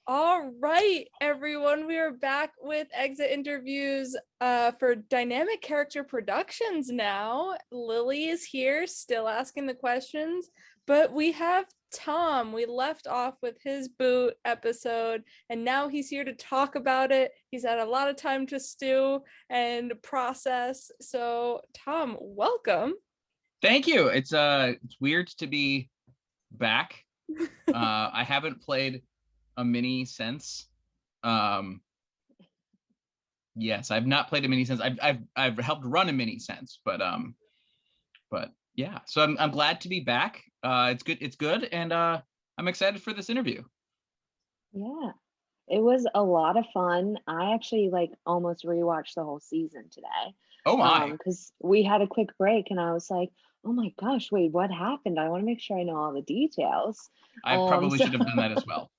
All right, everyone, we are back with exit interviews for Dynamic Character Productions now. Lily is here, still asking the questions, but we have Tom. We left off with his boot episode, and now he's here to talk about it. He's had a lot of time to stew and process. So, Tom, welcome. Thank you. It's weird to be back. I haven't played a mini since. Yes, I've not played a mini since. I've helped run a mini since, but yeah. So I'm glad to be back. It's good, and I'm excited for this interview. Yeah, it was a lot of fun. I actually almost rewatched the whole season today. Oh my! Because we had a quick break, and I was like, "Oh my gosh, wait, what happened? I want to make sure I know all the details." I probably should have done that as well.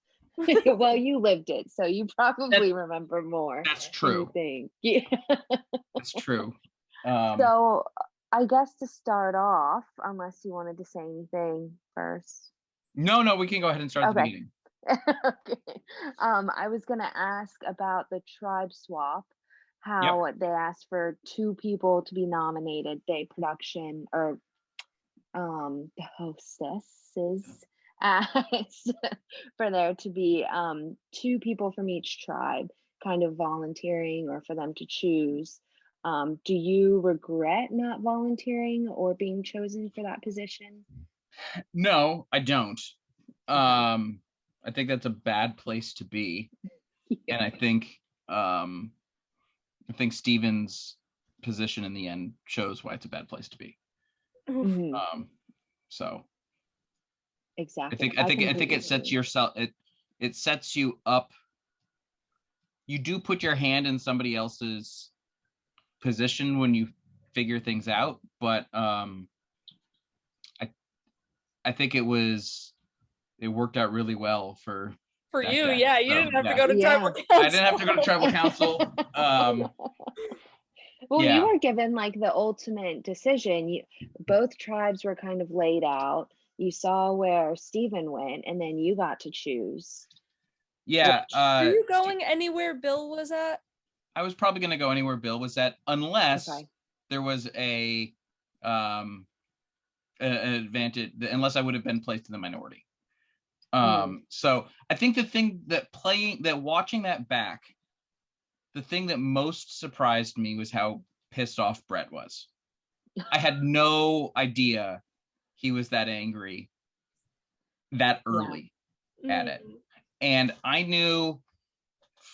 Well, you lived it, so you probably remember more. That's true. Yeah, that's true. So I guess to start off, unless you wanted to say anything first. No, we can go ahead and start at the beginning. Okay. I was gonna ask about the tribe swap, how they asked for 2 people to be nominated, the production or the hostesses asked for there to be 2 people from each tribe kind of volunteering or for them to choose. Do you regret not volunteering or being chosen for that position? No, I don't. I think that's a bad place to be. And I think Steven's position in the end shows why it's a bad place to be. Mm-hmm. So exactly. I think it sets yourself it sets you up. You do put your hand in somebody else's position when you figure things out, but I think it worked out really well for you. Day. Yeah, you didn't have to go to tribal council. I didn't have to go to tribal council. Well, you were given the ultimate decision. Both tribes were kind of laid out. You saw where Steven went, and then you got to choose. Yeah. Were you going anywhere Bill was at? I was probably going to go anywhere Bill was at, unless there was an advantage, unless I would have been placed in the minority. So I think the thing watching that back, the thing that most surprised me was how pissed off Brett was. I had no idea he was that angry that early at it. And I knew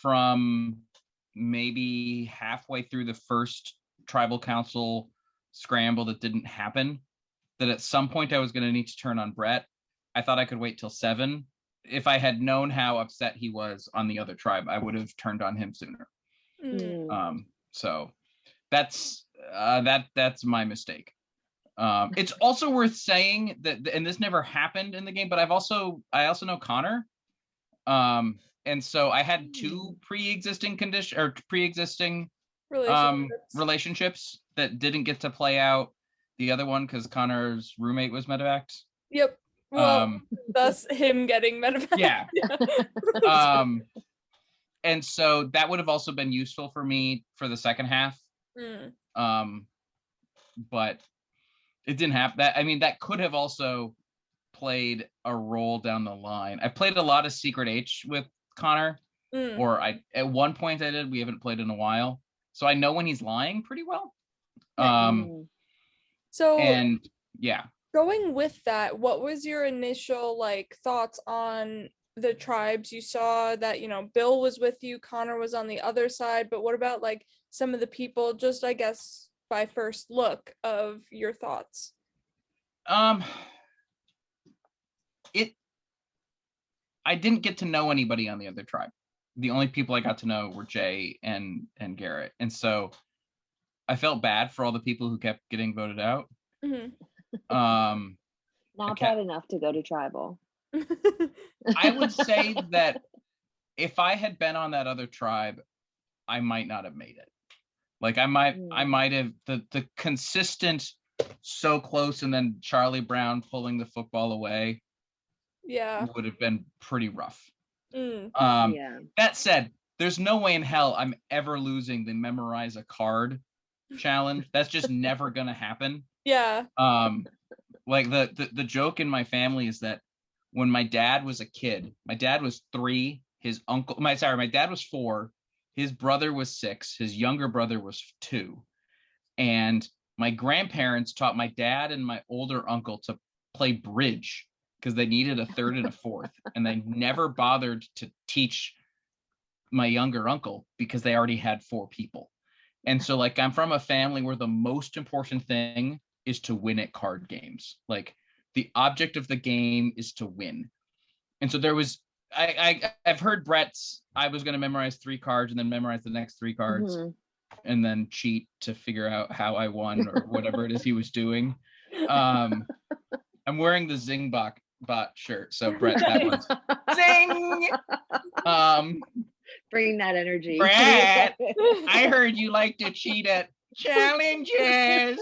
from maybe halfway through the first tribal council scramble that didn't happen, that at some point I was going to need to turn on Brett. I thought I could wait till 7. If I had known how upset he was on the other tribe, I would have turned on him sooner. So that's my mistake. It's also worth saying that, and this never happened in the game, but I also know Connor. And so I had 2 pre-existing relationships that didn't get to play out. The other one because Connor's roommate was medevaced. Yep. Well, thus him getting medevaced. Yeah. And so that would have also been useful for me for the second half. But it didn't have that. I mean, that could have also played a role down the line. I played a lot of Secret H with Connor, or at one point I did. We haven't played in a while, so I know when he's lying pretty well. Going with that, what was your initial thoughts on the tribes? You saw that Bill was with you, Connor was on the other side, but what about some of the people, just I guess by first look of your thoughts? I didn't get to know anybody on the other tribe. The only people I got to know were Jay and Garret, and so I felt bad for all the people who kept getting voted out. Not bad enough to go to tribal. I would say that if I had been on that other tribe, I might not have made it. I might have the consistent so close and then Charlie Brown pulling the football away. Yeah. Would have been pretty rough. That said, there's no way in hell I'm ever losing the memorize a card challenge. That's just never gonna happen. Yeah. Like the joke in my family is that when my dad was a kid, my dad was 3, my dad was 4, his brother was 6, his younger brother was 2. And my grandparents taught my dad and my older uncle to play bridge because they needed a 3rd and a 4th. And they never bothered to teach my younger uncle because they already had 4 people. And so like I'm from a family where the most important thing is to win at card games. Like the object of the game is to win. And so there was, I've heard Brett's, I was going to memorize 3 cards and then memorize the next 3 cards and then cheat to figure out how I won or whatever it is he was doing. I'm wearing the Zingbot shirt. So Brett, that one's zing. Bring that energy. Brett, I heard you like to cheat at challenges.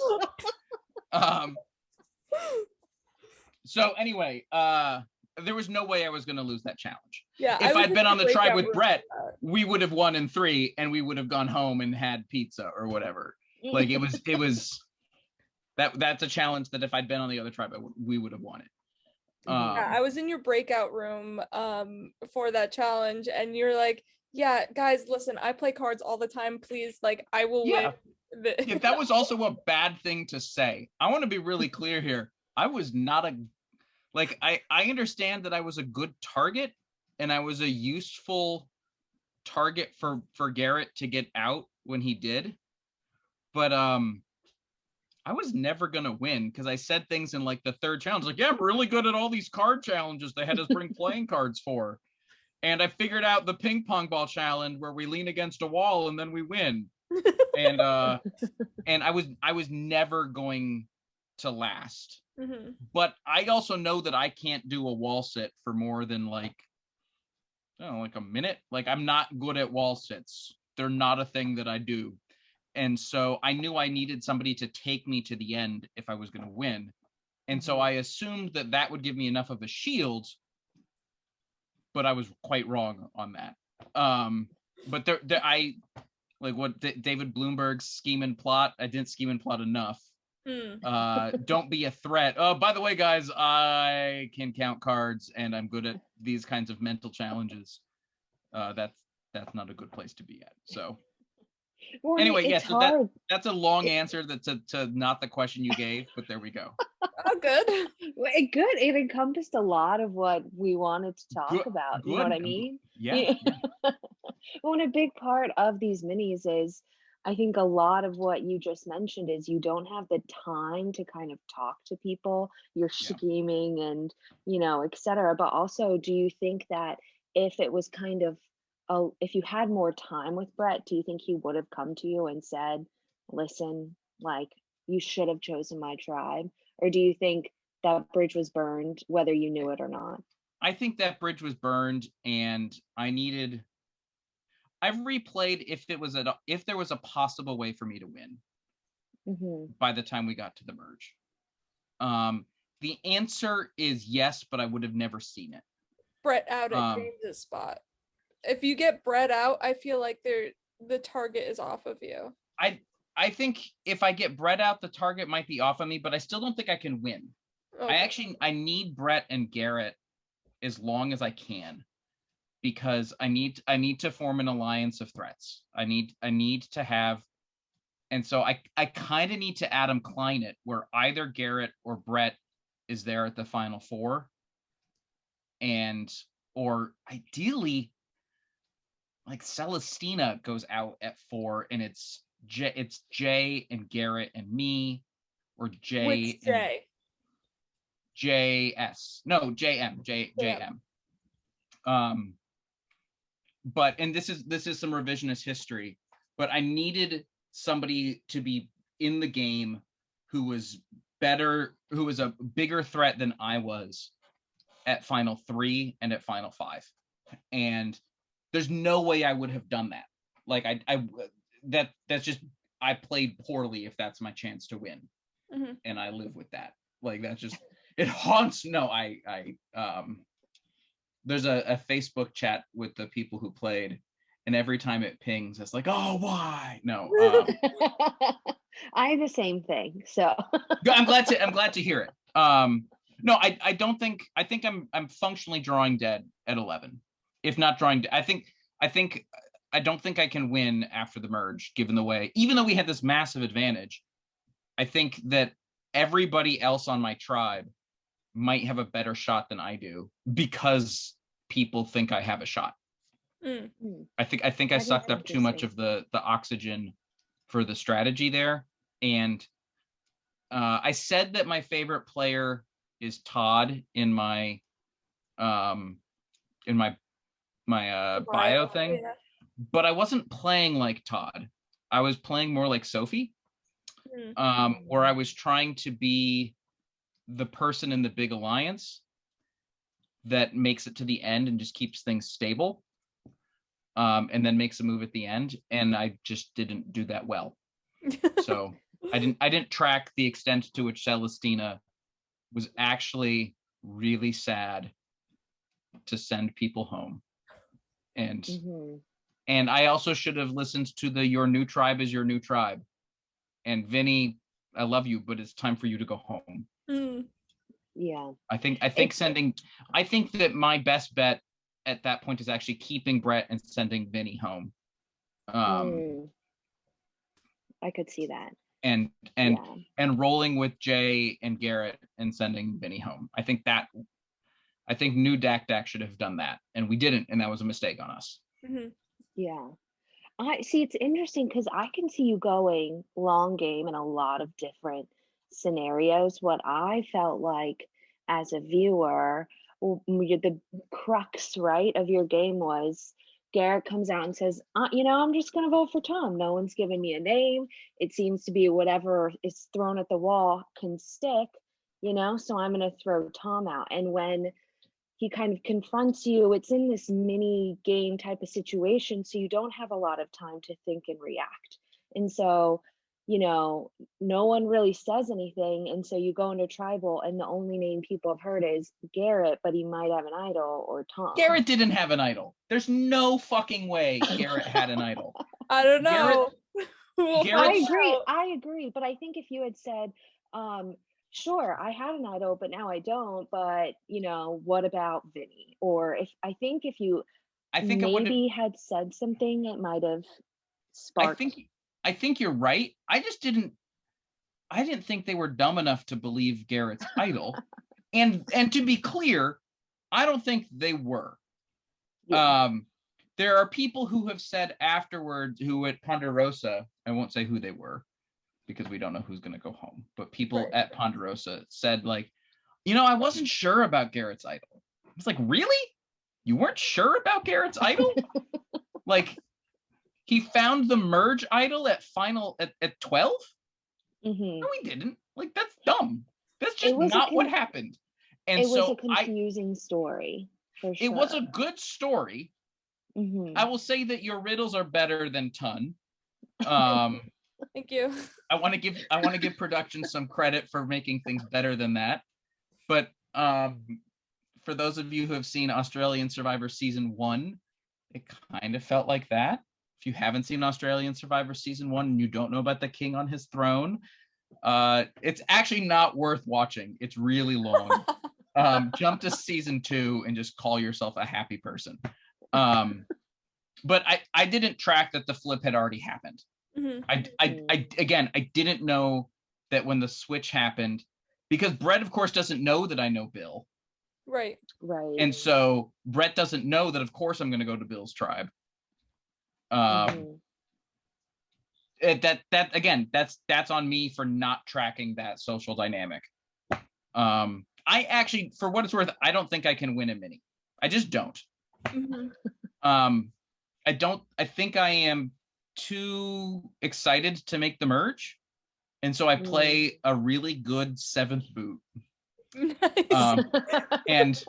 So anyway, there was no way I was going to lose that challenge. Yeah. If I'd been on the tribe with Brett, we would have won in 3 and we would have gone home and had pizza or whatever. Like it was that's a challenge that if I'd been on the other tribe, we would have won it. Yeah, I was in your breakout room for that challenge and you're like, yeah, guys, listen, I play cards all the time. Please, like, I will win. Yeah, that was also a bad thing to say. I want to be really clear here. I was not I understand that I was a good target and I was a useful target for Garret to get out when he did. But I was never going to win because I said things in like the 3rd challenge, like, yeah, I'm really good at all these card challenges they had us bring playing cards for. And I figured out the ping pong ball challenge where we lean against a wall and then we win. And I was never going to last. But I also know that I can't do a wall sit for more than like a minute. Like I'm not good at wall sits. They're not a thing that I do. And so I knew I needed somebody to take me to the end if I was going to win. And so I assumed that would give me enough of a shield, but I was quite wrong on that. But I like what David Bloomberg's scheme and plot. I didn't scheme and plot enough. Don't be a threat. Oh, by the way, guys, I can count cards and I'm good at these kinds of mental challenges. That's not a good place to be at. So well, anyway, yes, so that's a long answer to not the question you gave, but there we go. Oh, good. Good. It encompassed a lot of what we wanted to talk about. You know what I mean? Yeah. Well, and a big part of these minis is, I think a lot of what you just mentioned is you don't have the time to kind of talk to people. You're scheming and, et cetera. But also, do you think that if it was kind of, if you had more time with Brett, do you think he would have come to you and said, listen, like, you should have chosen my tribe? Or do you think that bridge was burned, whether you knew it or not? I think that bridge was burned and I've replayed if there was a possible way for me to win by the time we got to the merge. The answer is yes, but I would have never seen it. Brett out at James's spot. If you get Brett out, I feel like the target is off of you. I think if I get Brett out, the target might be off of me, but I still don't think I can win. Okay. I need Brett and Garret as long as I can, because I need to form an alliance of threats. I need to have, and so I kind of need to Adam Klein it, where either Garret or Brett is there at the final 4, or ideally, like Celestina goes out at 4, and it's Jay and Garret and me, or Jay. Which Jay? JS. No, JM. JM. But and this is some revisionist history, but I needed somebody to be in the game who was better, who was a bigger threat than I was at final 3 and at final 5. And there's no way I would have done that. Like that's just, I played poorly if that's my chance to win. And I live with that. Like that's just, it haunts. No, there's a Facebook chat with the people who played, and every time it pings, it's like, oh, why? No. I have the same thing. So I'm glad to hear it. No, I don't think, I think I'm functionally drawing dead at 11. If not drawing, I don't think I can win after the merge, given the way, even though we had this massive advantage, I think that everybody else on my tribe might have a better shot than I do because people think I have a shot. Mm. I think I sucked up too much of the oxygen for the strategy there. And I said that my favorite player is Todd in my bio thing, Yeah. but I wasn't playing like Todd. I was playing more like Sophie, where I was trying to be the person in the big alliance that makes it to the end and just keeps things stable, and then makes a move at the end. And I just didn't do that well. So I didn't track the extent to which Celestina was actually really sad to send people home. And and I also should have listened to the your new tribe is your new tribe. And Vinny, I love you, but it's time for you to go home. Yeah. I think that my best bet at that point is actually keeping Brett and sending Vinny home. I could see that. And rolling with Jay and Garret and sending Vinny home. I think new Dak should have done that, and we didn't, and that was a mistake on us. Yeah. I see, it's interesting because I can see you going long game in a lot of different scenarios. What I felt like as a viewer, the crux, right, of your game was Garret comes out and says, I'm just going to vote for Tom. No one's given me a name. It seems to be whatever is thrown at the wall can stick, so I'm going to throw Tom out. And when he kind of confronts you, it's in this mini game type of situation, so you don't have a lot of time to think and react. And so, no one really says anything, and so you go into tribal, and the only name people have heard is Garret, but he might have an idol, or Tom. Garret didn't have an idol. There's no fucking way Garret had an idol. I don't know. I agree, but I think if you had said, sure, I had an idol, but now I don't. But what about Vinny? Or if you maybe had said something, it might have sparked. I think you're right. I didn't think they were dumb enough to believe Garrett's idol. And to be clear, I don't think they were. Yeah. There are people who have said afterwards, who at Ponderosa, I won't say who they were, because we don't know who's going to go home, but people at Ponderosa said, like, I wasn't sure about Garrett's idol. I was like, really? You weren't sure about Garrett's idol? Like, he found the merge idol at 12? No, he didn't. Like, that's dumb. That's just not what happened. And it was a confusing story, for sure. It was a good story. I will say that your riddles are better than Ton. Thank you. I want to give production some credit for making things better than that. But for those of you who have seen Australian Survivor Season 1, it kind of felt like that. If you haven't seen Australian Survivor Season 1 and you don't know about the king on his throne, it's actually not worth watching. It's really long. Jump to Season 2 and just call yourself a happy person. But I didn't track that the flip had already happened. I didn't know that when the switch happened, because Brett, of course, doesn't know that I know Bill. Right. And so Brett doesn't know that, of course, I'm going to go to Bill's tribe. That's on me for not tracking that social dynamic. I actually, for what it's worth, I don't think I can win a mini. I just don't. I think I am too excited to make the merge, and so I play a really good 7th boot. Nice.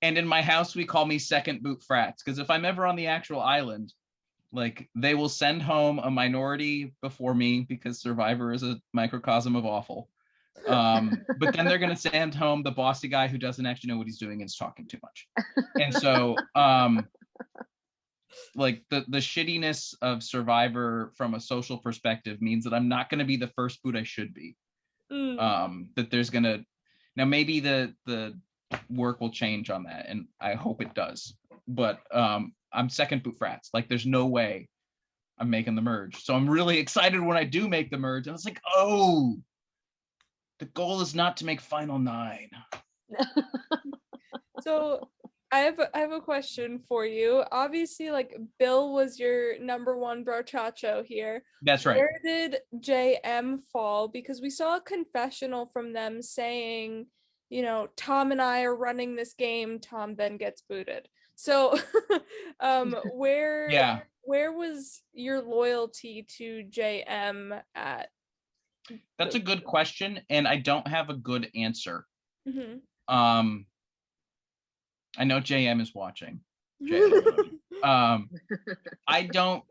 And in my house we call me second boot Fraatz, because if I'm ever on the actual island, like, they will send home a minority before me, because Survivor is a microcosm of awful. But then they're going to send home the bossy guy who doesn't actually know what he's doing and is talking too much. And so like the shittiness of Survivor from a social perspective means that I'm not going to be the first boot I should be. That there's going to, now maybe the work will change on that, and I hope it does. But I'm second boot Fraatz. Like there's no way I'm making the merge. So I'm really excited when I do make the merge. And it's like, oh, the goal is not to make final 9. So I have a question for you. Obviously, like Bill was your number 1 brochacho here. That's right. Where did JM fall? Because we saw a confessional from them saying, you know, Tom and I are running this game. Tom then gets booted. So where was your loyalty to JM at? That's a good question, and I don't have a good answer. I know JM is watching. I don't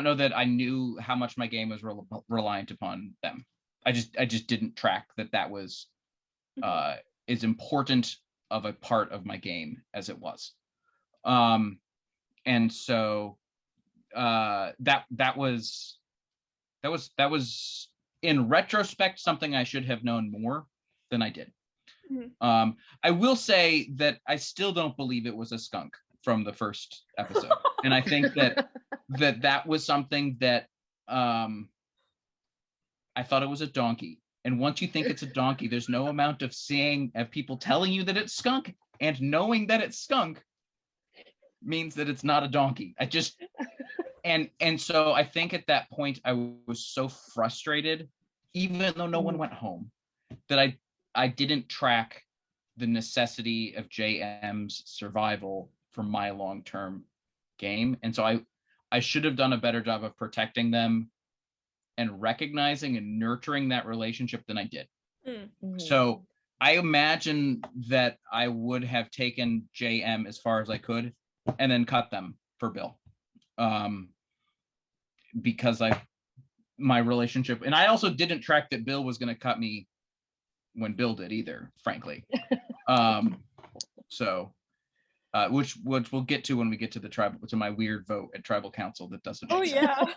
know that I knew how much my game was reliant upon them. I just didn't track that was as important of a part of my game as it was. And so that was in retrospect something I should have known more than I did. I will say that I still don't believe it was a skunk from the first episode. And I think that was something that I thought it was a donkey. And once you think it's a donkey, there's no amount of people telling you that it's skunk and knowing that it's skunk means that it's not a donkey. And so I think at that point I was so frustrated, even though no one went home, that I didn't track the necessity of JM's survival for my long-term game. And so I should have done a better job of protecting them and recognizing and nurturing that relationship than I did. So I imagine that I would have taken JM as far as I could and then cut them for Bill. Because my relationship, and I also didn't track that Bill was going to cut me when Bill did either, frankly. Which we'll get to when we get to to my weird vote at tribal council that doesn't make sense.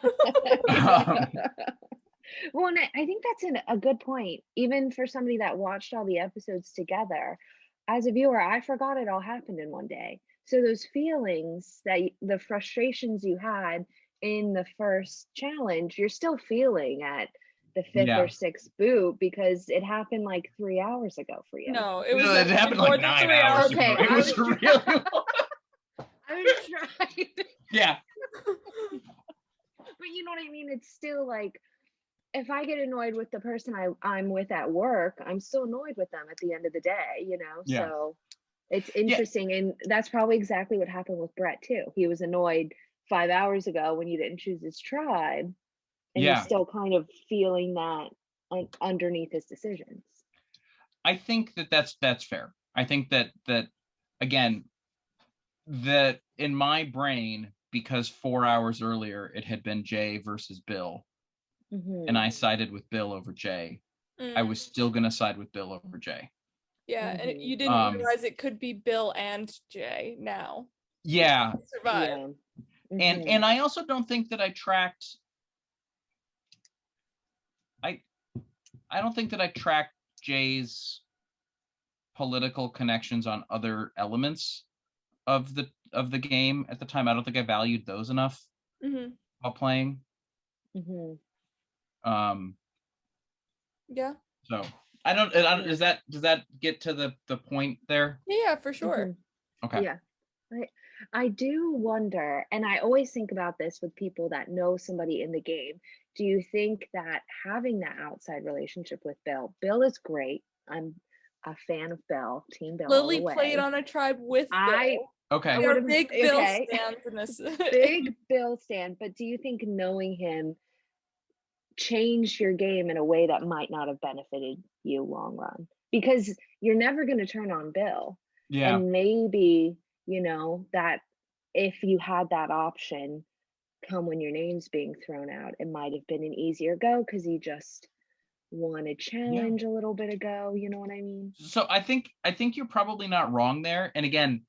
Well, and I think that's a good point, even for somebody that watched all the episodes together. As a viewer, I forgot it all happened in one day. So those feelings, the frustrations you had in the first challenge, you're still feeling at the 5th or 6th boot because it happened like 3 hours ago for you. No, it happened like 9 hours ago. Okay, It was really I was trying. Yeah. But you know what I mean? It's still like, if I get annoyed with the person I'm with at work, I'm still annoyed with them at the end of the day, you know? Yeah. So it's interesting. And that's probably exactly what happened with Brett too. He was annoyed 5 hours ago when you didn't choose his tribe. And he's still kind of feeling that underneath his decisions. I think that's fair. I think that again, that in my brain, because 4 hours earlier it had been Jay versus Bill, and I sided with Bill over Jay, I was still gonna side with Bill over Jay. Yeah, and you didn't realize it could be Bill and Jay now. Yeah. Survive. Yeah. And I also don't think that I tracked. I don't think that I tracked Jay's political connections on other elements of the game at the time. I don't think I valued those enough while playing. Yeah. So I don't. Does that get to the point there? Yeah, for sure. Okay. Yeah. I do wonder, and I always think about this with people that know somebody in the game. Do you think that having that outside relationship with Bill is great. I'm a fan of Bill, Team Bill. Lily played on a tribe with Bill. Okay. We are big Bill stands in this. Big Bill stand, but do you think knowing him changed your game in a way that might not have benefited you long run? Because you're never going to turn on Bill. Yeah. And maybe, you know, that if you had that option come when your name's being thrown out, it might have been an easier go because you just won a challenge a little bit ago. You know what I mean? So I think you're probably not wrong there. And again,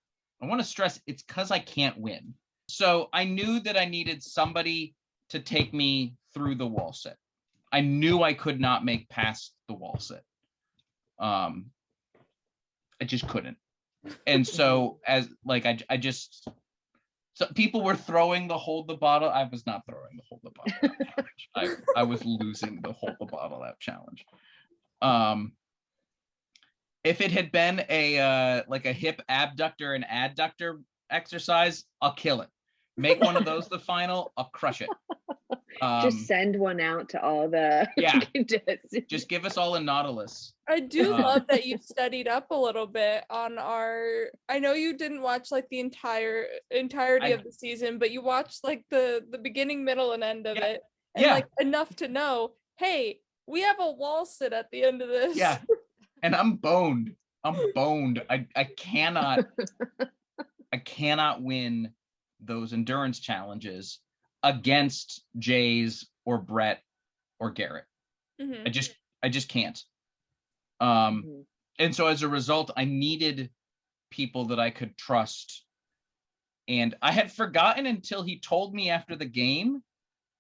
I want to stress it's because I can't win. So I knew that I needed somebody to take me through the wall sit. I knew I could not make past the wall sit. I just couldn't. And so as like I just, so people were throwing the hold the bottle. I was not throwing the hold the bottle out challenge. I was losing the hold the bottle out challenge. If it had been a like a hip abductor and adductor exercise, I'll kill it. Make one of those the final, I'll crush it. Just send one out to all the just give us all a Nautilus. I do love that you studied up a little bit on I know you didn't watch like the entirety of the season, but you watched like the beginning, middle, and end of it, and like enough to know, hey, we have a wall sit at the end of this. Yeah. And I'm boned. I cannot win those endurance challenges against Jays or Brett or Garret. Mm-hmm. I just can't. And so as a result, I needed people that I could trust. And I had forgotten until he told me after the game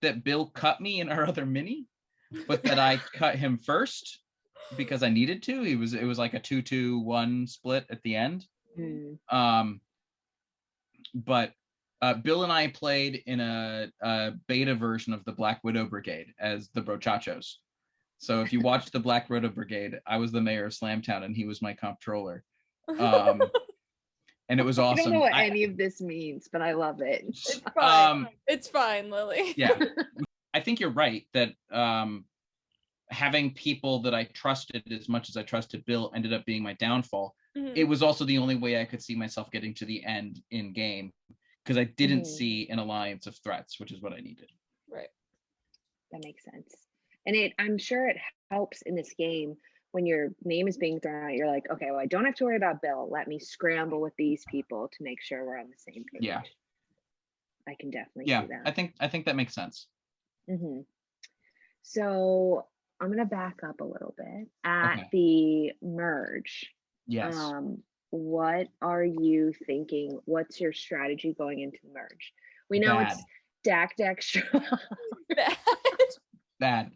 that Bill cut me in our other mini, but that I cut him first because I needed to. It was like a 2-2-1 split at the end. But Bill and I played in a beta version of the Black Widow Brigade as the Brochachos. So if you watched the Black Widow Brigade, I was the mayor of Slamtown and he was my comptroller. And it was awesome. I don't know what any of this means, but I love it. It's fine. It's fine, Lily. Yeah. I think you're right that having people that I trusted as much as I trusted Bill ended up being my downfall. Mm-hmm. It was also the only way I could see myself getting to the end in game because I didn't see an alliance of threats, which is what I needed. Right. That makes sense. And I'm sure it helps in this game when your name is being thrown out, you're like, okay, well, I don't have to worry about Bill. Let me scramble with these people to make sure we're on the same page. Yeah. I can definitely see that. I think that makes sense. Mm-hmm. So I'm going to back up a little bit at the merge. Yes. What are you thinking? What's your strategy going into the merge? We know it's Dak strong. Bad.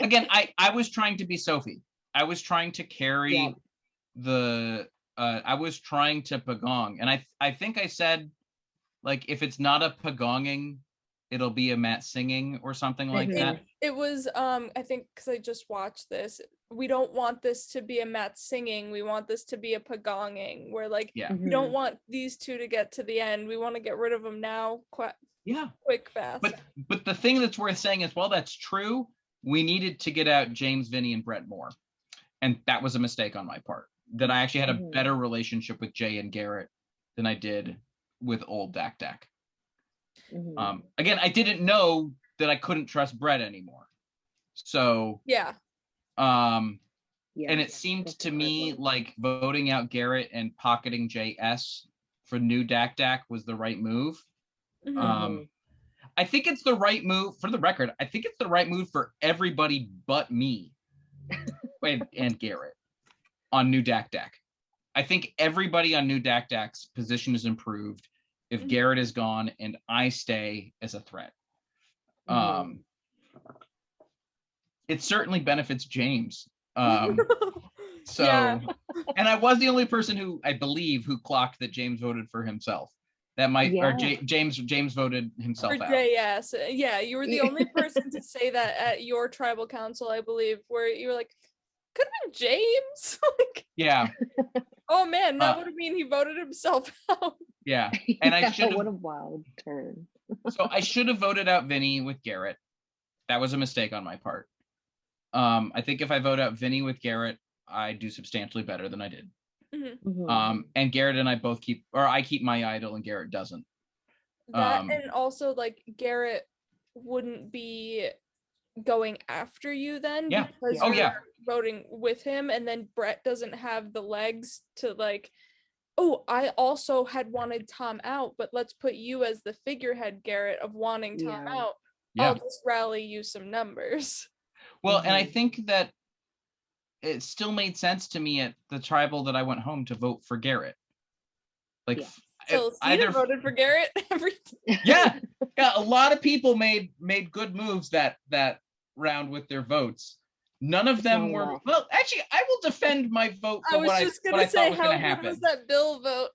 Again, I was trying to be Sophie. I was trying to carry I was trying to pagong. And I think I said, like, if it's not a pagonging, it'll be a Matt singing or something like that. It was, I think, because I just watched this, we don't want this to be a Matt singing. We want this to be a pagonging, where, like, we don't want these two to get to the end. We want to get rid of them now, quick, fast. But the thing that's worth saying is, well, that's true. We needed to get out James, Vinny, and Brett more. And that was a mistake on my part. That I actually had a better relationship with Jay and Garret than I did with old Dak. Again, I didn't know that I couldn't trust Brett anymore. So and it seemed to me like voting out Garret and pocketing JS for new Dak was the right move. I think it's the right move, for the record. I think it's the right move for everybody but me and Garret on new Dak. I think everybody on new Dak's position is improved if Garret is gone and I stay as a threat. It certainly benefits James. And I was the only person who, I believe, who clocked that James voted for himself. That might, or James voted himself for out. JS. Yeah, you were the only person to say that at your tribal council, I believe, where you were like, could have been James. Yeah. Oh man, that would have mean he voted himself out. Yeah, and I should. What a wild turn. So I should have voted out Vinny with Garret. That was a mistake on my part. I think if I vote out Vinny with Garret, I do substantially better than I did. And Garret and I both I keep my idol and Garret doesn't. And also, like, Garret wouldn't be going after you then because you're voting with him, and then Brett doesn't have the legs to, like, oh, I also had wanted Tom out, but let's put you as the figurehead, Garret, of wanting Tom out. I'll just rally you some numbers. Well, and I think that it still made sense to me at the tribal that I went home to vote for Garret. Like, so Celestina voted for Garret. Yeah, a lot of people made good moves that round with their votes. None of them were. Well, actually, I will defend my vote for what I thought was going to happen. How was that Bill vote?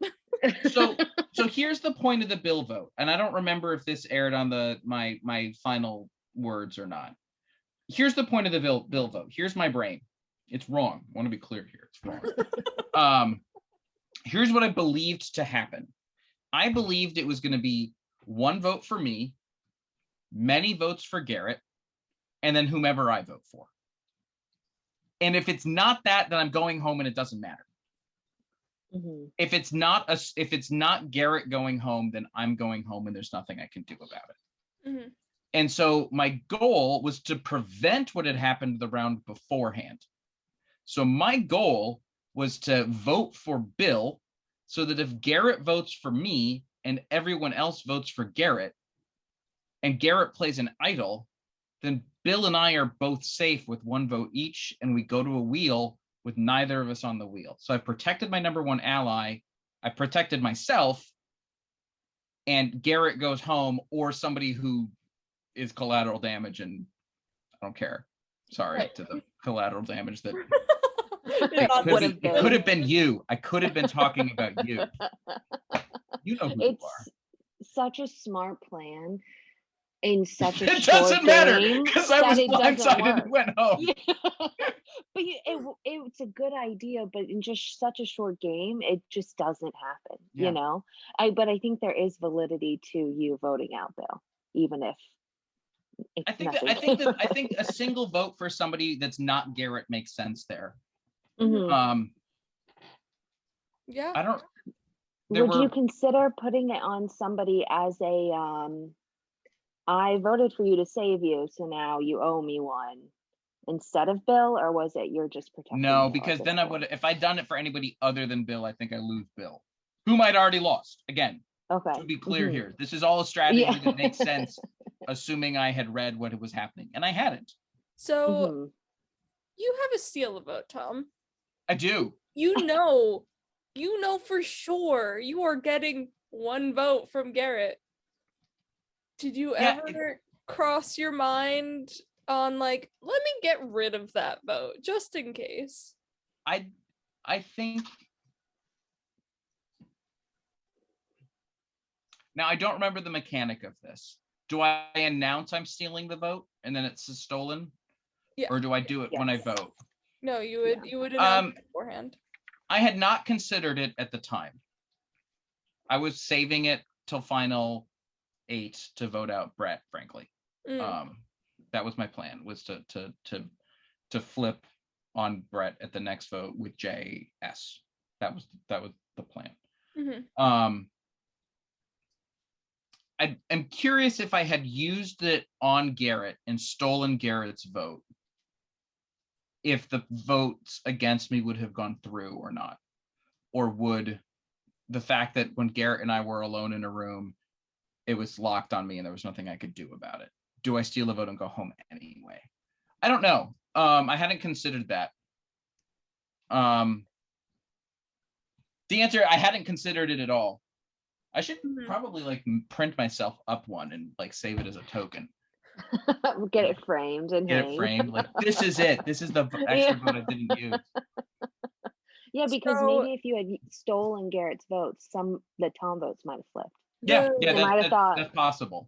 So here's the point of the Bill vote, and I don't remember if this aired on my final words or not. Here's the point of the Bill vote. Here's my brain. It's wrong. I want to be clear here. It's wrong. Here's what I believed to happen. I believed it was going to be one vote for me, many votes for Garret, and then whomever I vote for. And if it's not that, then I'm going home and it doesn't matter. Mm-hmm. If it's not Garret going home, then I'm going home and there's nothing I can do about it. Mm-hmm. And so my goal was to prevent what had happened the round beforehand. So my goal was to vote for Bill so that if Garret votes for me and everyone else votes for Garret and Garret plays an idol, then Bill and I are both safe with one vote each, and we go to a wheel with neither of us on the wheel. So I protected my number one ally, I protected myself, and Garret goes home, or somebody who is collateral damage, and I don't care. Sorry to the collateral damage that it could have been you. I could have been talking about you. You know who you are. It's such a smart plan. In such a it short doesn't matter game because I was blindsided and went home. Yeah. But it's a good idea, but in just such a short game, it just doesn't happen. You know, but I think there is validity to you voting out Bill, even if it's I think a single vote for somebody that's not Garret makes sense there. Mm-hmm. I don't. Would you consider putting it on somebody as a I voted for you to save you, so now you owe me one instead of Bill, or was it you're just protecting? No, because then I would, if I'd done it for anybody other than Bill, I think I lose Bill, whom I'd already lost. Again, to be clear here, this is all a strategy that makes sense, assuming I had read what was happening, and I hadn't. So you have a steal a vote, Tom. I do. You know for sure you are getting one vote from Garret. Did you ever cross your mind on like, let me get rid of that vote just in case? I think now I don't remember the mechanic of this. Do I announce I'm stealing the vote and then it's stolen? Yeah. Or do I do it when I vote? No, you would announce beforehand. I had not considered it at the time. I was saving it till final 8 to vote out Brett, frankly. That was my plan, was to flip on Brett at the next vote with JS. That was the plan. Mm-hmm. I'm curious if I had used it on Garret and stolen Garret's vote, if the votes against me would have gone through or not, or would the fact that when Garret and I were alone in a room, it was locked on me and there was nothing I could do about it. Do I steal a vote and go home anyway? I don't know. I hadn't considered that. The answer, I hadn't considered it at all. I should probably like print myself up one and like save it as a token. Get it framed and get it framed. Like, this is it. This is the extra vote I didn't use. Yeah, because maybe if you had stolen Garrett's votes, the Tom votes might have flipped. Yeah, that's possible.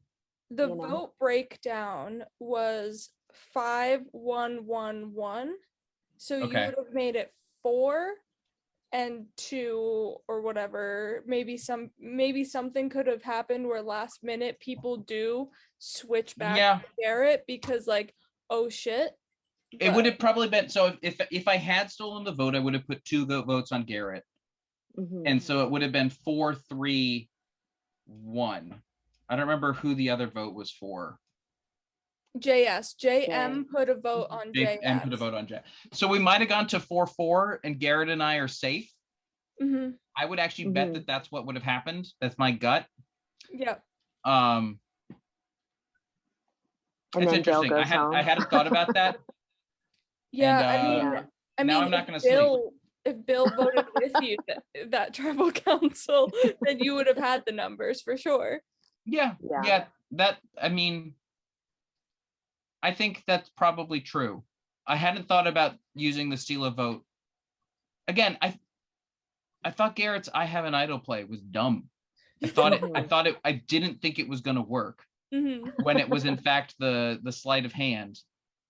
The vote breakdown was 5-1-1-1. So you would have made it 4 and 2 or whatever. Maybe something could have happened where last minute people do switch back to Garret because like, oh shit. It would have probably been, so if I had stolen the vote, I would have put 2 votes on Garret. Mm-hmm. And so it would have been 4-3-1. I don't remember who the other vote was for. JM put a vote on JS. JM put a vote on J. So we might have gone to 4-4 and Garret and I are safe. Mm-hmm. I would actually bet that that's what would have happened. That's my gut. Yeah. It's interesting. I hadn't thought about that. Yeah, And I now mean, I'm not going to sleep. If Bill voted with you that tribal council, then you would have had the numbers for sure. Yeah. That, I mean, I think that's probably true. I hadn't thought about using the steal a vote. Again, I thought Garrett's I Have an Idol play was dumb. I didn't think it was going to work when it was in fact the sleight of hand,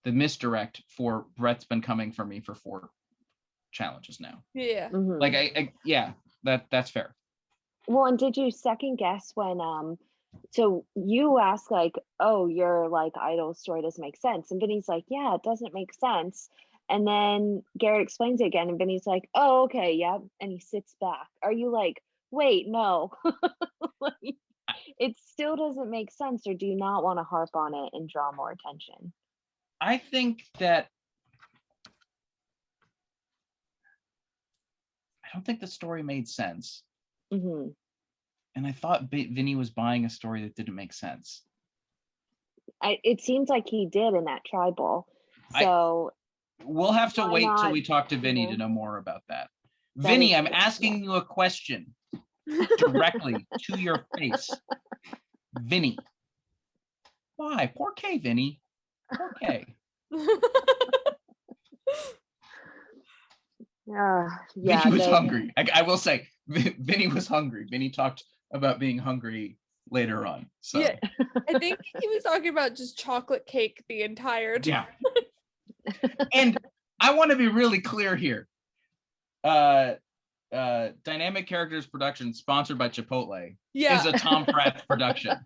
the misdirect for Brett's been coming for me for 4 challenges now. Yeah. Like that's fair. Well, and did you second guess when so you asked like, oh, your like idol story doesn't make sense, and Vinny's like, yeah, it doesn't make sense, and then Garret explains it again and Vinny's like, oh, okay, yeah, and he sits back. Are you like, wait, no? Like, it still doesn't make sense, or do you not want to harp on it and draw more attention? I think that I don't think the story made sense. And I thought Vinny was buying a story that didn't make sense. It seems like he did in that tribal. So we'll have to wait till we talk to Vinny to know more about that. Vinny, I'm asking you a question directly to your face. Vinny. Why? Poor K, Vinny. Poor K. Vinny was hungry. I will say, Vinny was hungry. Vinny talked about being hungry later on. So yeah, I think he was talking about just chocolate cake the entire time. Yeah. And I want to be really clear here. Dynamic Characters production sponsored by Chipotle is a Tom Fraatz production.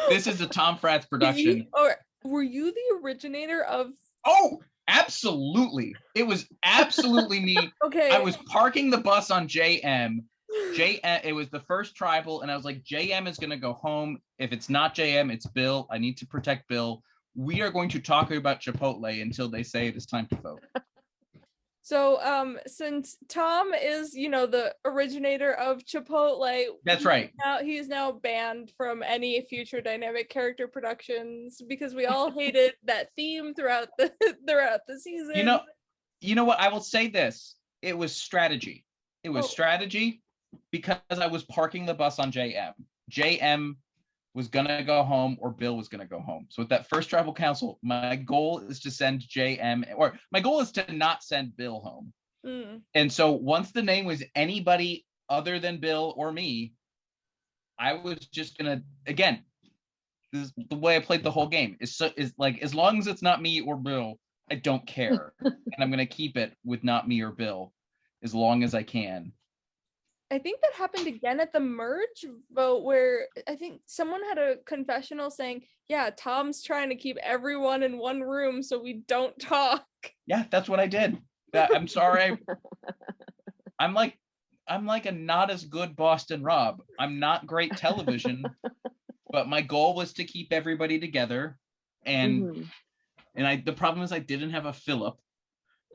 This is a Tom Fraatz production. Were you the originator of? Oh, absolutely. It was absolutely me. Okay. I was parking the bus on JM. It was the first tribal, and I was like, JM is going to go home. If it's not JM, it's Bill. I need to protect Bill. We are going to talk about Chipotle until they say it is time to vote. So, since Tom is, the originator of Chipotle, that's right. He's now banned from any future dynamic character productions because we all hated that theme throughout the season. You know what? I will say this: it was strategy. It was strategy because I was parking the bus on JM. JM was gonna go home, or Bill was gonna go home. So with that first tribal council, my goal is to send JM, or my goal is to not send Bill home. And so once the name was anybody other than Bill or me, I was just gonna, again, this is the way I played the whole game. Is like, as long as it's not me or Bill, I don't care. And I'm gonna keep it with not me or Bill as long as I can. I think that happened again at the merge vote, where I think someone had a confessional saying, yeah, Tom's trying to keep everyone in one room so we don't talk. Yeah, that's what I did. I'm sorry. I'm like a not as good Boston Rob. I'm not great television, but my goal was to keep everybody together. And the problem is I didn't have a Philip.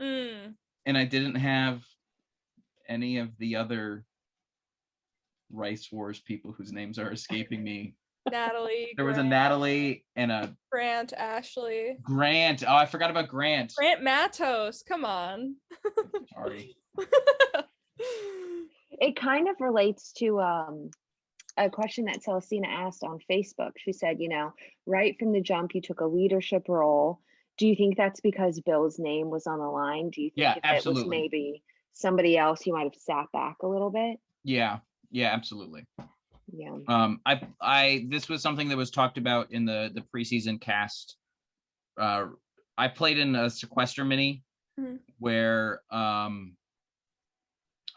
And I didn't have any of the other Rice Wars people whose names are escaping me. Natalie. There was a Natalie and a Grant, Ashley. Grant. Oh, I forgot about Grant. Grant Matos. Come on. Sorry. It kind of relates to a question that Celestina asked on Facebook. She said, right from the jump, you took a leadership role. Do you think that's because Bill's name was on the line? Do you think if it was maybe somebody else, you might have sat back a little bit? Yeah, absolutely. Yeah. This was something that was talked about in the preseason cast. I played in a sequester mini where I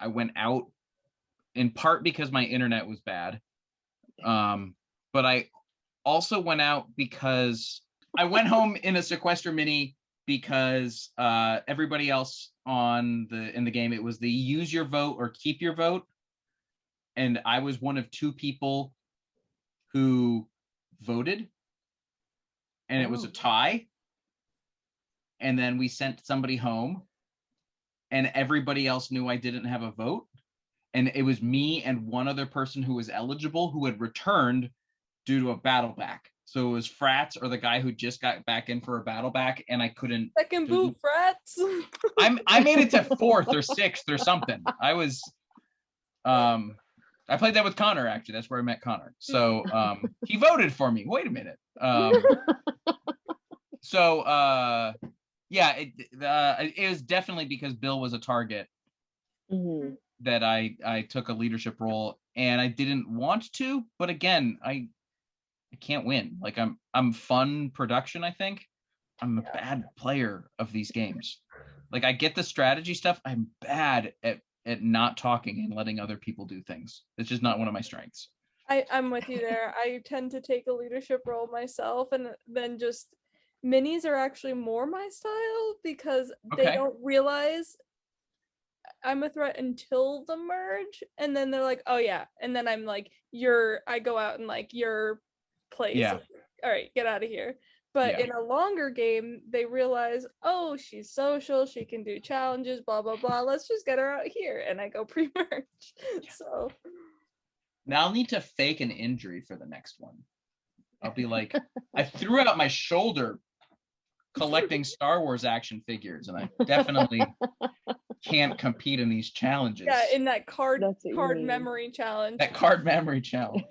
went out in part because my internet was bad. But I also went out because I went home in a sequester mini because everybody else in the game, it was the use your vote or keep your vote. And I was one of 2 people who voted, and it was a tie. And then we sent somebody home, and everybody else knew I didn't have a vote. And it was me and one other person who was eligible who had returned due to a battle back. So it was Fraatz or the guy who just got back in for a battle back, and I couldn't. Second boot, Fraatz. I made it to 4th or 6th or something. I played that with Connor, actually. That's where I met Connor. So he voted for me. Wait a minute. It was definitely because Bill was a target that I took a leadership role, and I didn't want to, but again, I can't win. Like I'm fun production, I think. I'm a bad player of these games. Like I get the strategy stuff. I'm bad at not talking and letting other people do things. It's just not one of my strengths. I'm with you there. I tend to take a leadership role myself, and then just minis are actually more my style because they don't realize I'm a threat until the merge, and then they're like, oh yeah, and then I'm like, I go out and like your place. Yeah. All right, get out of here. But in a longer game, they realize, oh, she's social, she can do challenges, blah, blah, blah. Let's just get her out here. And I go pre-merge. Yeah. So now I'll need to fake an injury for the next one. I'll be like, I threw out my shoulder collecting Star Wars action figures, and I definitely can't compete in these challenges. Yeah, in that card memory challenge. That card memory challenge.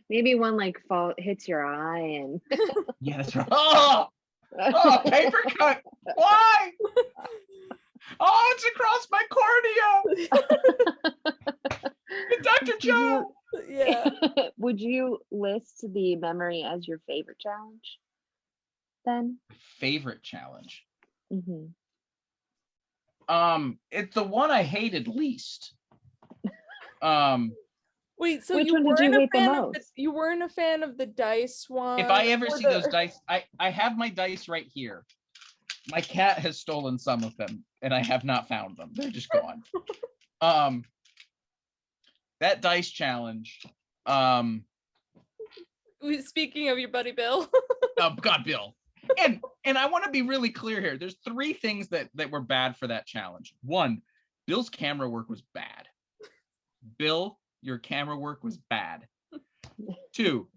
Maybe one like hits your eye and yeah, that's right. Oh, paper cut. Why? Oh, it's across my cornea. Dr. Joe. Yeah. Would you list the memory as your favorite challenge then? Favorite challenge. It's the one I hated least. Wait, so which you one did you hate the most? You weren't a fan of the dice one? If I ever see those dice, I have my dice right here. My cat has stolen some of them, and I have not found them. They're just gone. That dice challenge. Speaking of your buddy Bill. Oh God, Bill. And I want to be really clear here. There's 3 things that were bad for that challenge. 1, Bill's camera work was bad. Bill, your camera work was bad. 2,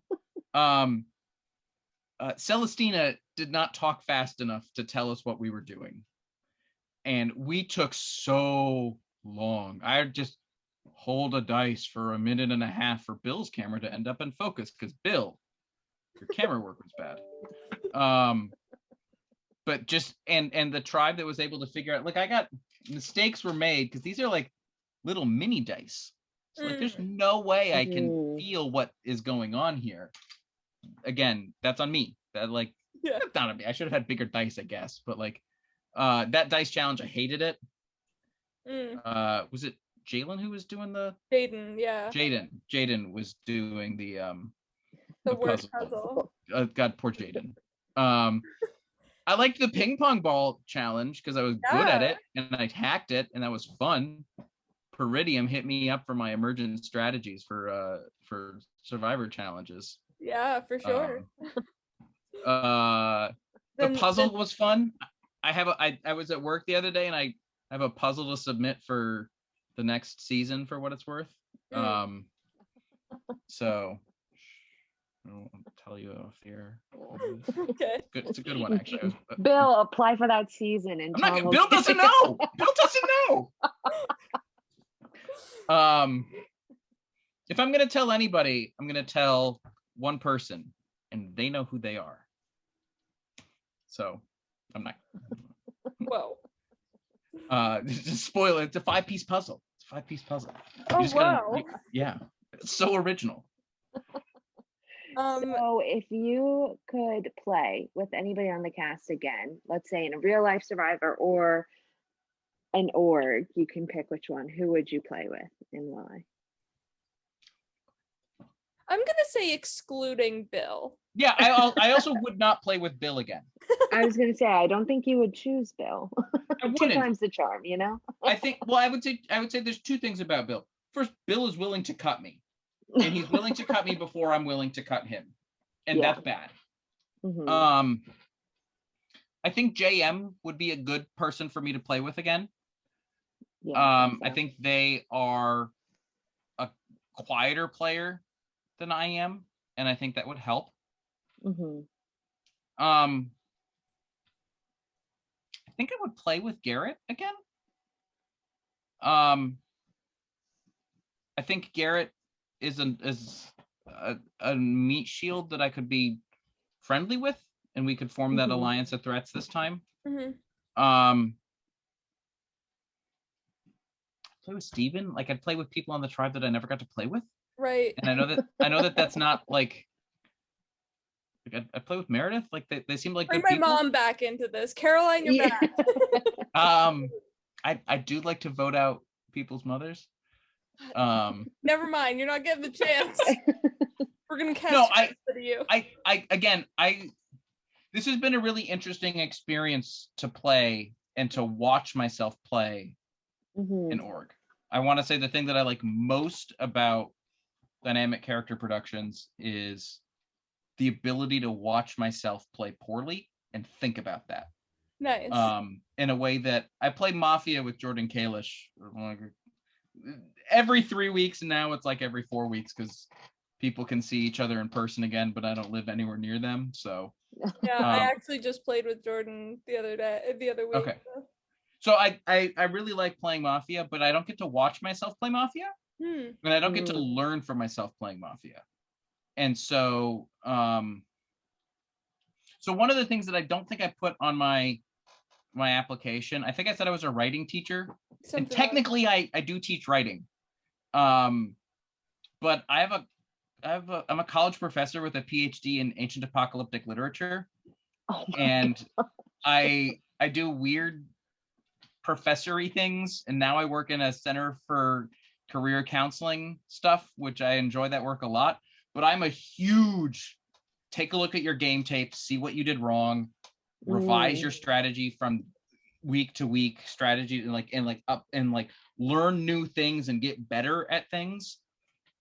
Celestina did not talk fast enough to tell us what we were doing. And we took so long. I just hold a dice for a minute and a half for Bill's camera to end up in focus, because Bill, your camera work was bad. But just and the tribe that was able to figure out, like, I got mistakes were made because these are like little mini dice. So like there's no way I can feel what is going on here. Again, that's on me. That like that's not on me. I should have had bigger dice, I guess. But like that dice challenge, I hated it. Was it Jalen who was doing the Jaden, yeah. Jaden was doing the word puzzle. God, poor Jaden. I liked the ping pong ball challenge because I was good at it and I hacked it and that was fun. Peridium hit me up for my emergent strategies for survivor challenges. Yeah, for sure. The puzzle was fun. I was at work the other day and I have a puzzle to submit for the next season for what it's worth. So I don't want to tell you off here. Okay. It's a good one, actually. Bill, apply for that season. And Bill doesn't know. Bill doesn't know. If I'm going to tell anybody, I'm going to tell one person, and they know who they are. So I'm not. Whoa. Just spoil it. It's a 5-piece puzzle. Oh, wow. Yeah. It's so original. So if you could play with anybody on the cast again, let's say in a real life survivor or an org, you can pick which one. Who would you play with and why? I'm gonna say excluding Bill. Yeah, I also would not play with Bill again. I was gonna say I don't think you would choose Bill. 2 times the charm, you know? I think I would say there's 2 things about Bill. First, Bill is willing to cut me. And he's willing to cut me before I'm willing to cut him. And that's bad. I think JM would be a good person for me to play with again. I think they are a quieter player than I am. and I think that would help. Mm-hmm. I think I would play with Garret again. I think Garret is a meat shield that I could be friendly with, and we could form that alliance of threats this time. Play with Steven. Like, I'd play with people on the tribe that I never got to play with. Right. And I know that that's not like I play with Meredith. Like they seem like Bring good my people. mom back into this. Caroline, you're back. I do like to vote out people's mothers. Never mind, you're not getting the chance. We're gonna cast you. This has been a really interesting experience to play and to watch myself play in org. I want to say the thing that I like most about dynamic character productions is the ability to watch myself play poorly and think about that. Nice. In a way that I play Mafia with Jordan Kalish every 3 weeks, and now it's like every 4 weeks because people can see each other in person again, but I don't live anywhere near them. So yeah, I actually just played with Jordan the other week. Okay. So I really like playing Mafia, but I don't get to watch myself play Mafia. And I don't get to learn from myself playing Mafia. And so so one of the things that I don't think I put on my application, I think I said I was a writing teacher. And technically I do teach writing. But I'm a college professor with a PhD in ancient apocalyptic literature. And I do weird professory things, and now I work in a center for career counseling stuff, which I enjoy that work a lot. But I'm a huge take a look at your game tape, see what you did wrong, revise your strategy from week to week strategy, and learn new things and get better at things.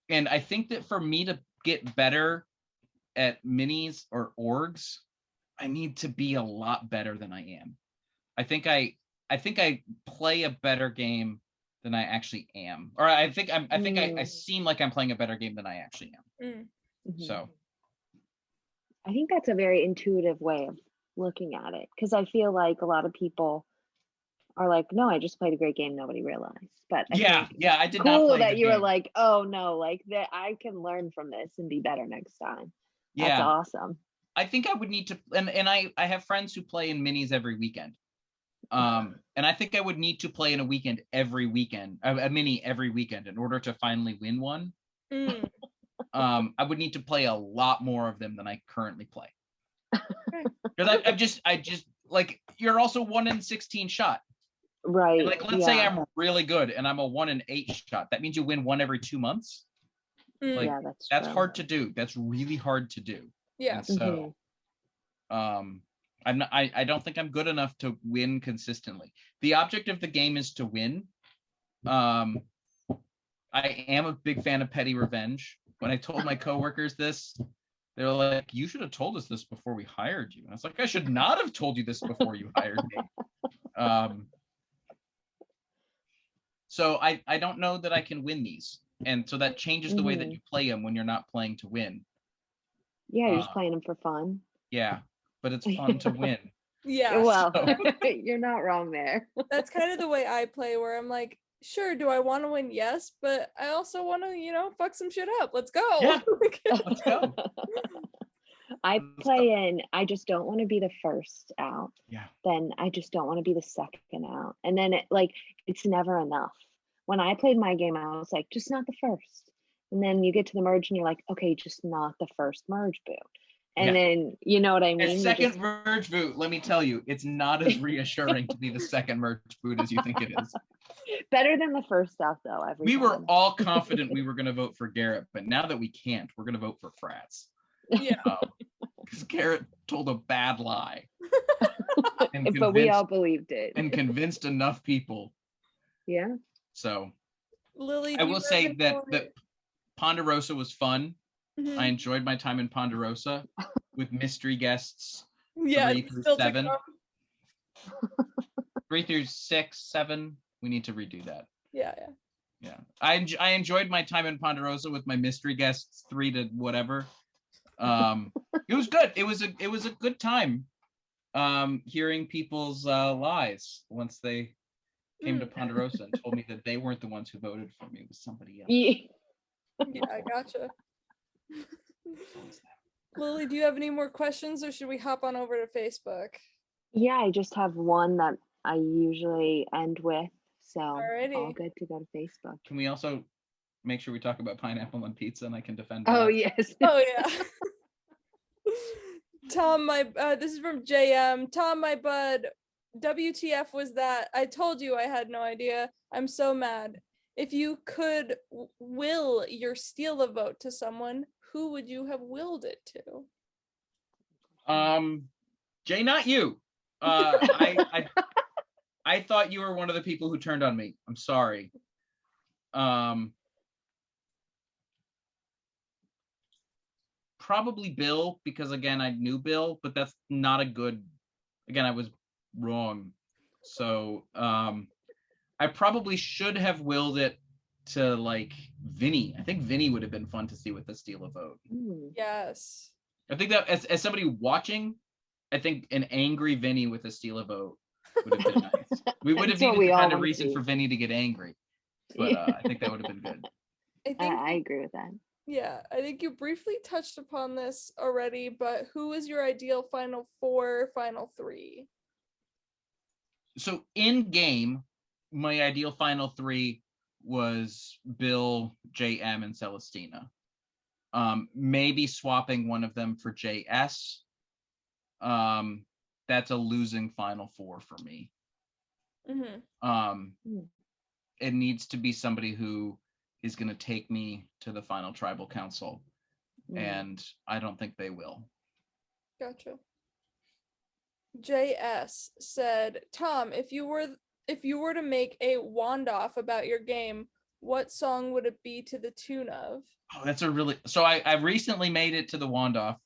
And I think that for me to get better at minis or orgs, I need to be a lot better than I am. I think I play a better game than I actually am, or I seem like I'm playing a better game than I actually am. So I think that's a very intuitive way of looking at it, because I feel like a lot of people are like, no, I just played a great game, nobody realized. But I did cool not play that you were like, oh no, like that I can learn from this and be better next time. That's awesome. I think I would need to, and I have friends who play in minis every weekend. And I think I would need to play in a mini every weekend in order to finally win one. I would need to play a lot more of them than I currently play. Because I just like, you're also 1 in 16 shot. Right. And like, let's say I'm really good and I'm a 1 in 8 shot. That means you win one every 2 months. Like, yeah, that's hard to do. That's really hard to do. Yeah. And so I don't think I'm good enough to win consistently. The object of the game is to win. I am a big fan of petty revenge. When I told my coworkers this, they were like, you should have told us this before we hired you. And I was like, I should not have told you this before you hired me. So I don't know that I can win these. And so that changes the way that you play them when you're not playing to win. Yeah, you're just playing them for fun. Yeah, but it's fun to win. Yeah. Well, you're not wrong there. That's kind of the way I play, where I'm like, sure, do I want to win? Yes, but I also want to, fuck some shit up. Let's go. Yeah. Let's go. I play in, I just don't want to be the first out. Yeah. Then I just don't want to be the second out. And then it's never enough. When I played my game, I was like, just not the first. And then you get to the merge and you're like, okay, just not the first merge boot. And then, you know what I mean? A second merge boot, let me tell you, it's not as reassuring to be the second merge boot as you think it is. Better than the first out, though. We were all confident we were going to vote for Garret, but now that we can't, we're going to vote for Fraatz. Yeah. Because Garret told a bad lie. But we all believed it. And convinced enough people. Yeah. So, Lily, I will say that Ponderosa was fun. Mm-hmm. I enjoyed my time in Ponderosa with mystery guests. Yeah, 3 through 7. 3 through 6, 7. We need to redo that. Yeah. I enjoyed my time in Ponderosa with my mystery guests 3 to whatever. It was good. It was a good time hearing people's lies once they came to Ponderosa and told me that they weren't the ones who voted for me. It was somebody else. Yeah, I gotcha. Lily, do you have any more questions, or should we hop on over to Facebook? Yeah, I just have one that I usually end with, so Alrighty. all good to go to Facebook. Can we also make sure we talk about pineapple on pizza and I can defend Oh, that? yes. Oh yeah. Tom, this is from JM. Tom, my bud, WTF was that? I told you I had no idea. I'm so mad. If you could will your steal a vote to someone, who would you have willed it to? Jay, not you. I thought you were one of the people who turned on me. I'm sorry. Probably Bill, because again, I knew Bill, but that's not a good, again, I was wrong. So I probably should have willed it to like Vinny. I think Vinny would have been fun to see with the steal a vote. Yes. I think that as somebody watching, I think an angry Vinny with a steal a vote would have been nice. We would have needed to find a reason for Vinny to get angry. But I think that would have been good. I agree with that. Yeah, I think you briefly touched upon this already, but who is your ideal Final Four, Final Three? So in game, my ideal Final Three was Bill, JM, and Celestina. Maybe swapping one of them for JS. That's a losing Final Four for me. It needs to be somebody who is going to take me to the final tribal council, and I don't think they will. Gotcha. JS said, Tom, if you were to make a wand-off about your game, what song would it be to the tune of? Oh, that's a really, so I recently made it to the wand-off,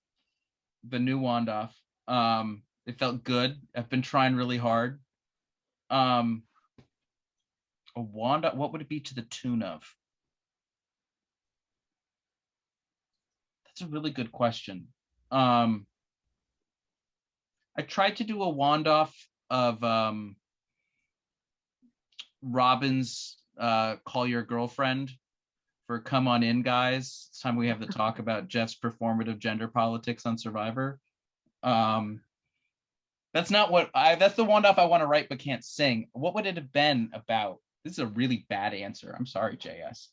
the new wand-off. It felt good. I've been trying really hard. A wand-off, what would it be to the tune of? That's a really good question. I tried to do a wand-off of Robin's Call Your Girlfriend for Come On In, Guys. It's time we have to talk about Jeff's performative gender politics on Survivor. That's not what that's the wand-off I want to write but can't sing. What would it have been about? This is a really bad answer. I'm sorry, JS.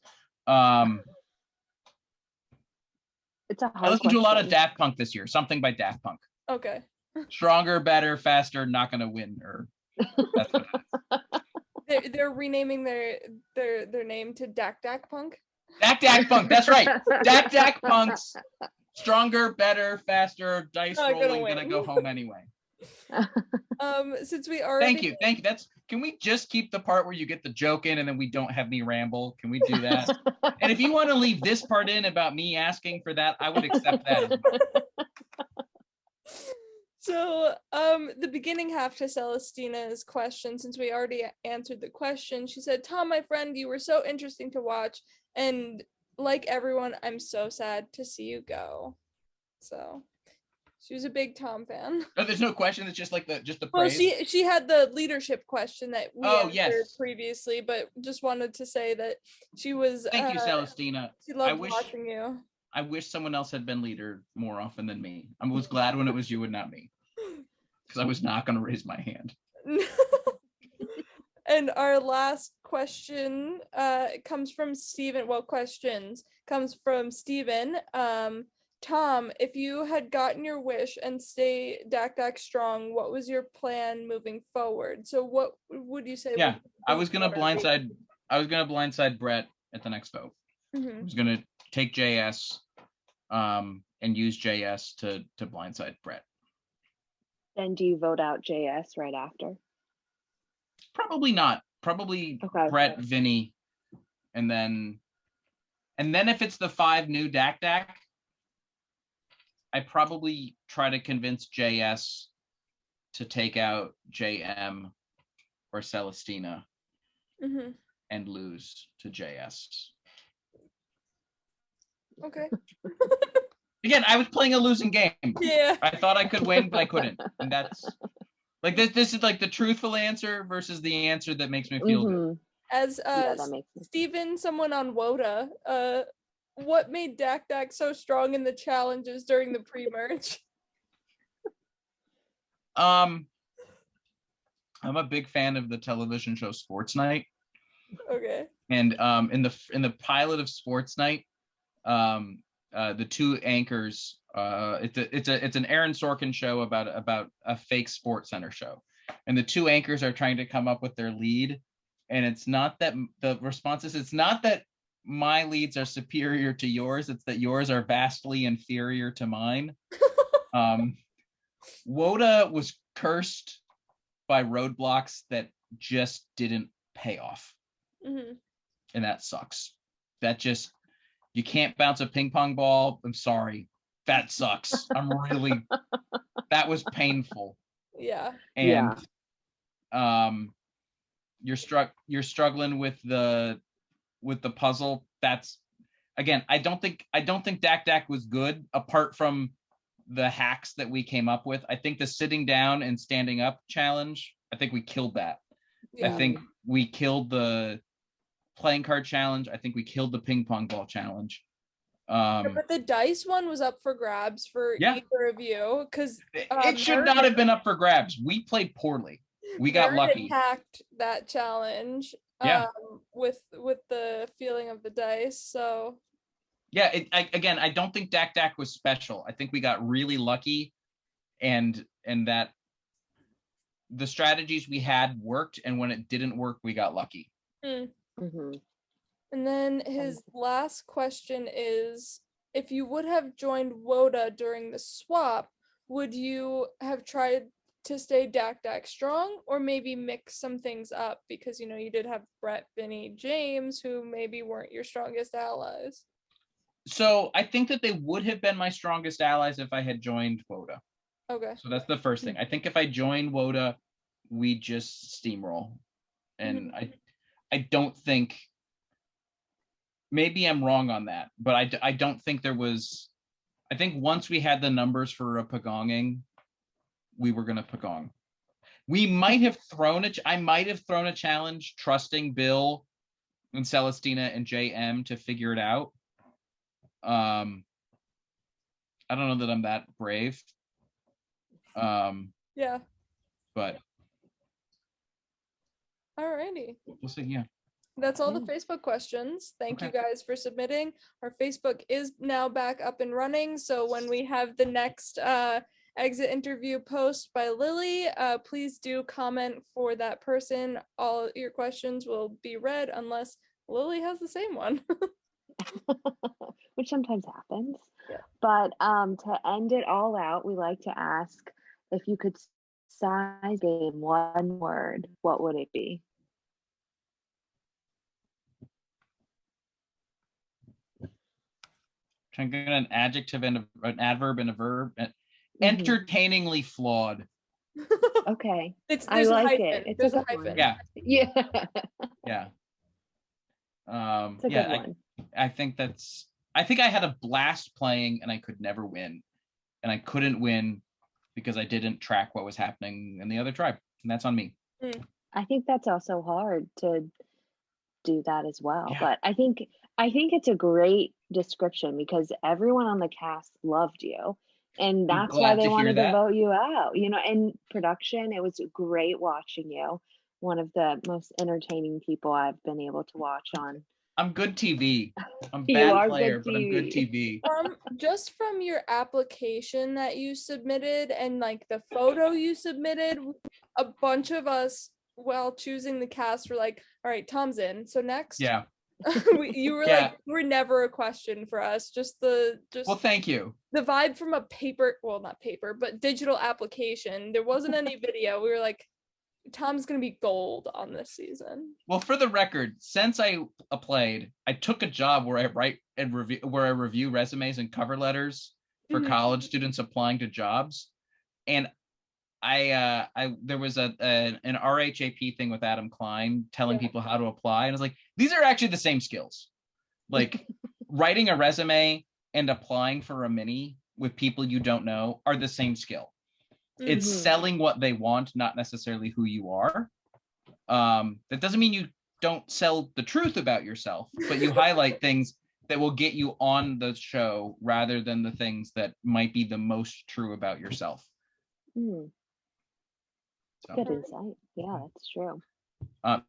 It's a hard I listened to a lot of Daft Punk this year. Something by Daft Punk. Okay. Stronger, better, faster, not gonna win. Or that's what it is. They're renaming their name to Dak Punk. Dak Punk. That's right. Dak Punk's stronger, better, faster, dice rolling, gonna go home anyway. Since we already Thank you. Can we just keep the part where you get the joke in and then we don't have me ramble? Can we do that? And if you want to leave this part in about me asking for that, I would accept that as well. So the beginning half to Celestina's question, since we already answered the question, she said, Tom, my friend, you were so interesting to watch, and like everyone, I'm so sad to see you go. So she was a big Tom fan. No, there's no question. It's just like the praise. Well, she had the leadership question that we answered yes. previously, but just wanted to say that she was. Thank you, Celestina. She loved watching you. I wish someone else had been leader more often than me. I was glad when it was you and not me, because I was not going to raise my hand. And our last question comes from Steven. Well, questions comes from Steven. Tom, if you had gotten your wish and stay Dak strong, what was your plan moving forward? So what would you say? Yeah, I was gonna blindside Brett at the next vote. I was gonna take JS and use JS to blindside Brett. Then do you vote out JS right after? Probably not. Probably okay. Brett, Vinny, and then if it's the 5 new Dak, I probably try to convince JS to take out JM or Celestina and lose to JS. Okay. Again, I was playing a losing game. Yeah. I thought I could win, but I couldn't. And that's like this is like the truthful answer versus the answer that makes me feel good. As that makes sense. Steven, someone on WOTA, what made Dak so strong in the challenges during the pre-merge? I'm a big fan of the television show Sports Night. Okay. And in the pilot of Sports Night, the two anchors, it's an Aaron Sorkin show about a fake Sports Center show, and the two anchors are trying to come up with their lead, and it's not that the response is, it's not that my leads are superior to yours, it's that yours are vastly inferior to mine. WOTA was cursed by roadblocks that just didn't pay off. And that sucks. That just, you can't bounce a ping pong ball. I'm sorry. That sucks. That was painful. Yeah. And you're struggling with the puzzle. That's, again, I don't think Dak was good apart from the hacks that we came up with. I think the sitting down and standing up challenge, I think we killed that. Yeah. I think we killed the playing card challenge. I think we killed the ping pong ball challenge. But the dice one was up for grabs for either of you, because it should not have been up for grabs. We played poorly. We got lucky. Hacked that challenge. With the feeling of the dice. So yeah, I don't think Dak was special. I think we got really lucky, and that the strategies we had worked, and when it didn't work, we got lucky. And then his last question is, if you would have joined WOTA during the swap, would you have tried to stay Dak strong, or maybe mix some things up? Because, you know, you did have Brett, Vinny, James, who maybe weren't your strongest allies. So I think that they would have been my strongest allies if I had joined WOTA. Okay. So that's the first thing. I think if I joined WOTA, we just steamroll. And I don't think, maybe I'm wrong on that, but I don't think there was, I think once we had the numbers for a pagonging, we were going to pagong. I might have thrown a challenge trusting Bill and Celestina and JM to figure it out. I don't know that I'm that brave. Yeah. But alrighty. We'll see. Yeah. That's all the Facebook questions. Thank you guys for submitting. Our Facebook is now back up and running. So when we have the next exit interview post by Lily, please do comment for that person. All your questions will be read unless Lily has the same one. Which sometimes happens. Yeah. But to end it all out, we like to ask, if you could size game one word, what would it be? Trying to get an adjective and an adverb and a verb. Entertainingly flawed. Okay. I like it. It's There's a a hyphen. Yeah. Yeah. It's a good one. I think I had a blast playing, and I could never win. And I couldn't win because I didn't track what was happening in the other tribe. And that's on me. I think that's also hard to do that as well. Yeah. But I think it's a great description because everyone on the cast loved you. And that's why they wanted to vote you out. You know, in production, it was great watching you. One of the most entertaining people I've been able to watch on. I'm good TV. I'm a bad player, but I'm good TV. Just from your application that you submitted and like the photo you submitted, a bunch of us, while choosing the cast, were like, all right, Tom's in. So next. Yeah. You were like, you were never a question for us. Well, thank you. The vibe from a not paper, but digital application. There wasn't any video. We were like, Tom's gonna be gold on this season. Well, for the record, since I played, I took a job where I write and review resumes and cover letters for college students applying to jobs, and there was an RHAP thing with Adam Klein telling people how to apply, and I was like, these are actually the same skills, like writing a resume and applying for a mini with people you don't know are the same skill. It's selling what they want, not necessarily who you are. That doesn't mean you don't sell the truth about yourself, but you highlight things that will get you on the show rather than the things that might be the most true about yourself. So. Good insight. Yeah, that's true.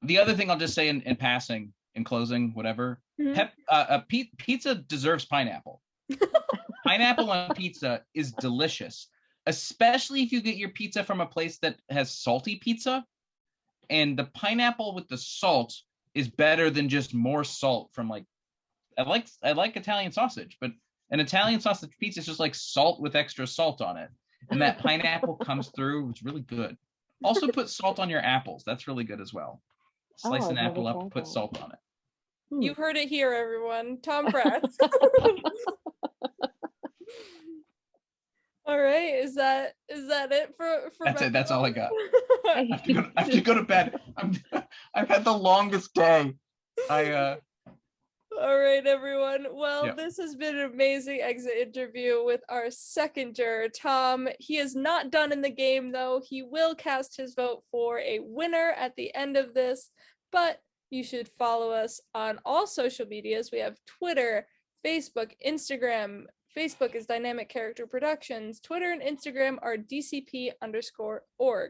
The other thing I'll just say in passing, in closing, whatever, pizza deserves pineapple. Pineapple on pizza is delicious, especially if you get your pizza from a place that has salty pizza. And the pineapple with the salt is better than just more salt from like, I like Italian sausage, but an Italian sausage pizza is just like salt with extra salt on it. And that pineapple comes through. It's really good. Also put salt on your apples. That's really good as well. Slice an apple up, put salt on it. You heard it here, everyone. Tom Fraatz. All right, is that it for That's it. That's all I got. I have to go to bed. I've had the longest day. All right, everyone. Well, this has been an amazing exit interview with our second juror, Tom. He is not done in the game, though. He will cast his vote for a winner at the end of this, but you should follow us on all social medias. We have Twitter, Facebook, Instagram. Facebook is Dynamic Character Productions. Twitter and Instagram are DCP_org.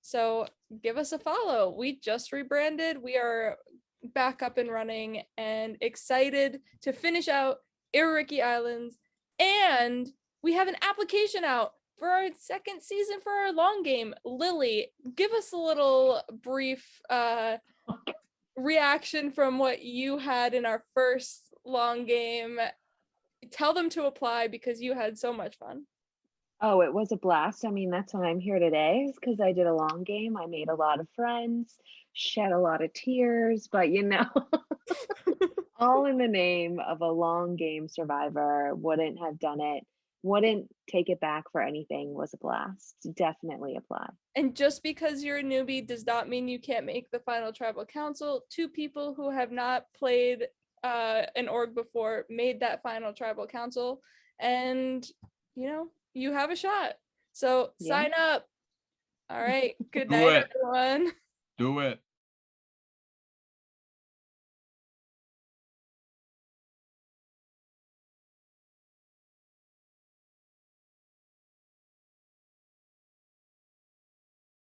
So give us a follow. We just rebranded. We are back up and running and excited to finish out Iririki Islands. And we have an application out for our second season for our long game. Lily, give us a little brief reaction from what you had in our first long game. Tell them to apply because you had so much fun. Oh, it was a blast. I mean, that's why I'm here today, is because I did a long game. I made a lot of friends, shed a lot of tears, but all in the name of a long game survivor. Wouldn't have done it, wouldn't take it back for anything. Was a blast. Definitely apply. And just because you're a newbie does not mean you can't make the final tribal council. 2 people who have not played an org before made that final tribal council, and you have a shot. So sign up. All right. Good night, everyone. Do it.